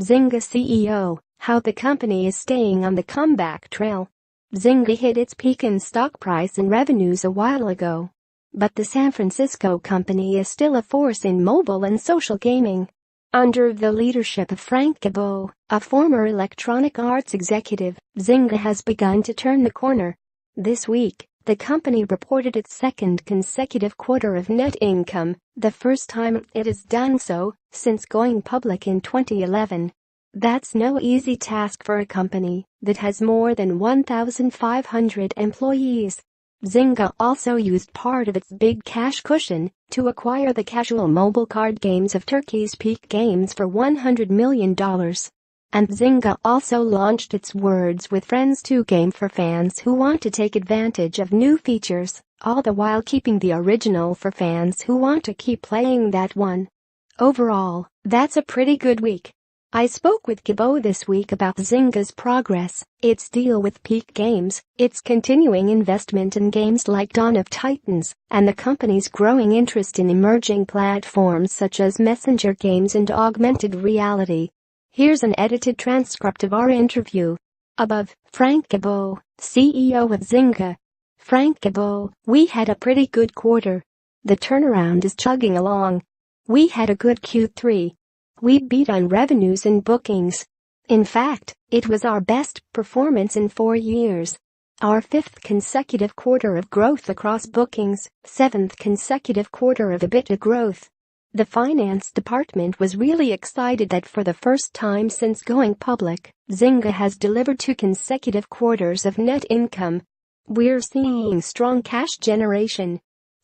Zynga CEO, how the company is staying on the comeback trail. Zynga hit its peak in stock price and revenues a while ago. But the San Francisco company is still a force in mobile and social gaming. Under the leadership of Frank Gibeau, a former Electronic Arts executive, Zynga has begun to turn the corner. This week, the company reported its second consecutive quarter of net income, the first time it has done so since going public in 2011. That's no easy task for a company that has more than 1,500 employees. Zynga also used part of its big cash cushion to acquire the casual mobile card games of Turkey's Peak Games for $100 million. And Zynga also launched its Words with Friends 2 game for fans who want to take advantage of new features, all the while keeping the original for fans who want to keep playing that one. Overall, that's a pretty good week. I spoke with Gibeau this week about Zynga's progress, its deal with Peak Games, its continuing investment in games like Dawn of Titans, and the company's growing interest in emerging platforms such as messenger games and augmented reality. Here's an edited transcript of our interview. Above, Frank Gibeau, CEO of Zynga. Frank Gibeau, we had a pretty good quarter. The turnaround is chugging along. We had a good Q3. We beat on revenues and bookings. In fact, it was our best performance in 4 years. Our 5th consecutive quarter of growth across bookings, 7th consecutive quarter of EBITDA growth. The finance department was really excited that for the first time since going public, Zynga has delivered 2 consecutive quarters of net income. We're seeing strong cash generation.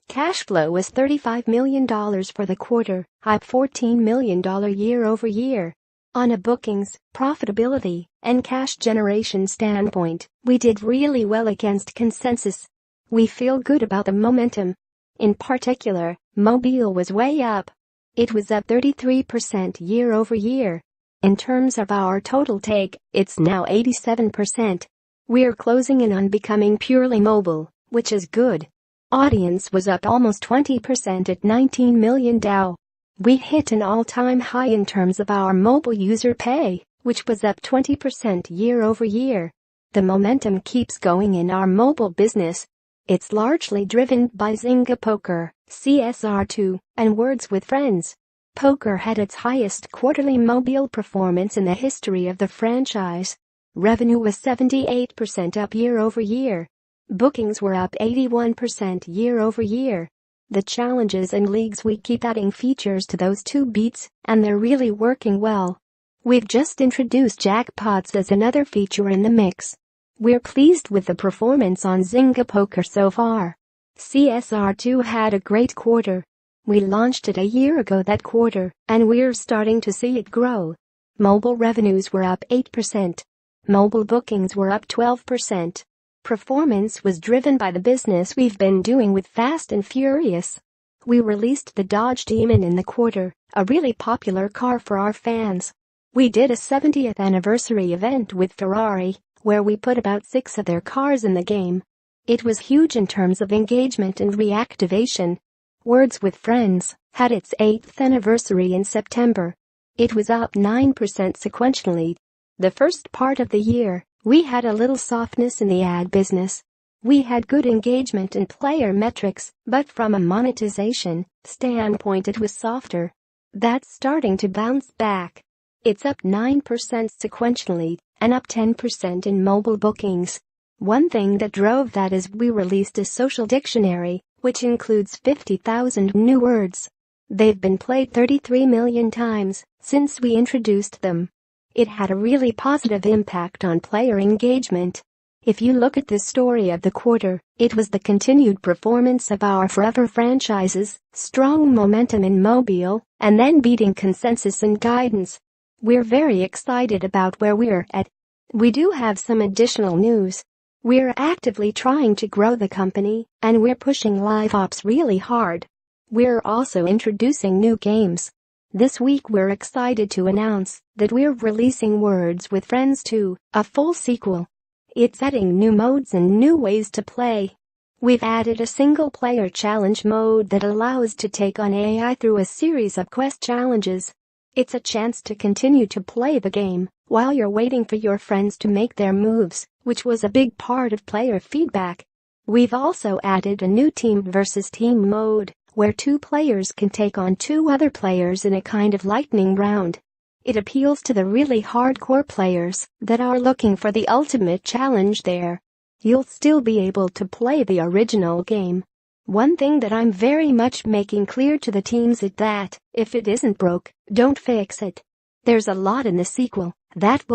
Cash flow was $35 million for the quarter, up $14 million year-over-year. On a bookings, profitability, and cash generation standpoint, we did really well against consensus. We feel good about the momentum. In particular, mobile was way up. It was up 33% year-over-year. In terms of our total take, it's now 87%. We're closing in on becoming purely mobile, which is good. Audience was up almost 20% at 19 million DAU. We hit an all-time high in terms of our mobile user pay, which was up 20% year-over-year. The momentum keeps going in our mobile business. It's largely driven by Zynga Poker, CSR2, and Words with Friends. Poker had its highest quarterly mobile performance in the history of the franchise. Revenue was 78% up year-over-year. Bookings were up 81% year-over-year. The challenges and leagues we keep adding features to those 2 beats, and they're really working well. We've just introduced jackpots as another feature in the mix. We're pleased with the performance on Zynga Poker so far. CSR2 had a great quarter. We launched it a year ago that quarter, and we're starting to see it grow. Mobile revenues were up 8%. Mobile bookings were up 12%. Performance was driven by the business we've been doing with Fast and Furious. We released the Dodge Demon in the quarter, a really popular car for our fans. We did a 70th anniversary event with Ferrari, where we put about 6 of their cars in the game. It was huge in terms of engagement and reactivation. Words with Friends had its 8th anniversary in September. It was up 9% sequentially. The first part of the year, we had a little softness in the ad business. We had good engagement and player metrics, but from a monetization standpoint it was softer. That's starting to bounce back. It's up 9% sequentially and up 10% in mobile bookings. One thing that drove that is we released a social dictionary, which includes 50,000 new words. They've been played 33 million times since we introduced them. It had a really positive impact on player engagement. If you look at the story of the quarter, it was the continued performance of our forever franchises, strong momentum in mobile, and then beating consensus and guidance. We're very excited about where we're at. We do have some additional news. We're actively trying to grow the company, and we're pushing live ops really hard. We're also introducing new games. This week we're excited to announce that we're releasing Words with Friends 2, a full sequel. It's adding new modes and new ways to play. We've added a single-player challenge mode that allows to take on AI through a series of quest challenges. It's a chance to continue to play the game while you're waiting for your friends to make their moves, which was a big part of player feedback. We've also added a new team versus team mode, where 2 players can take on 2 other players in a kind of lightning round. It appeals to the really hardcore players that are looking for the ultimate challenge there. You'll still be able to play the original game. One thing that I'm very much making clear to the teams is that, if it isn't broke, don't fix it. There's a lot in the sequel that will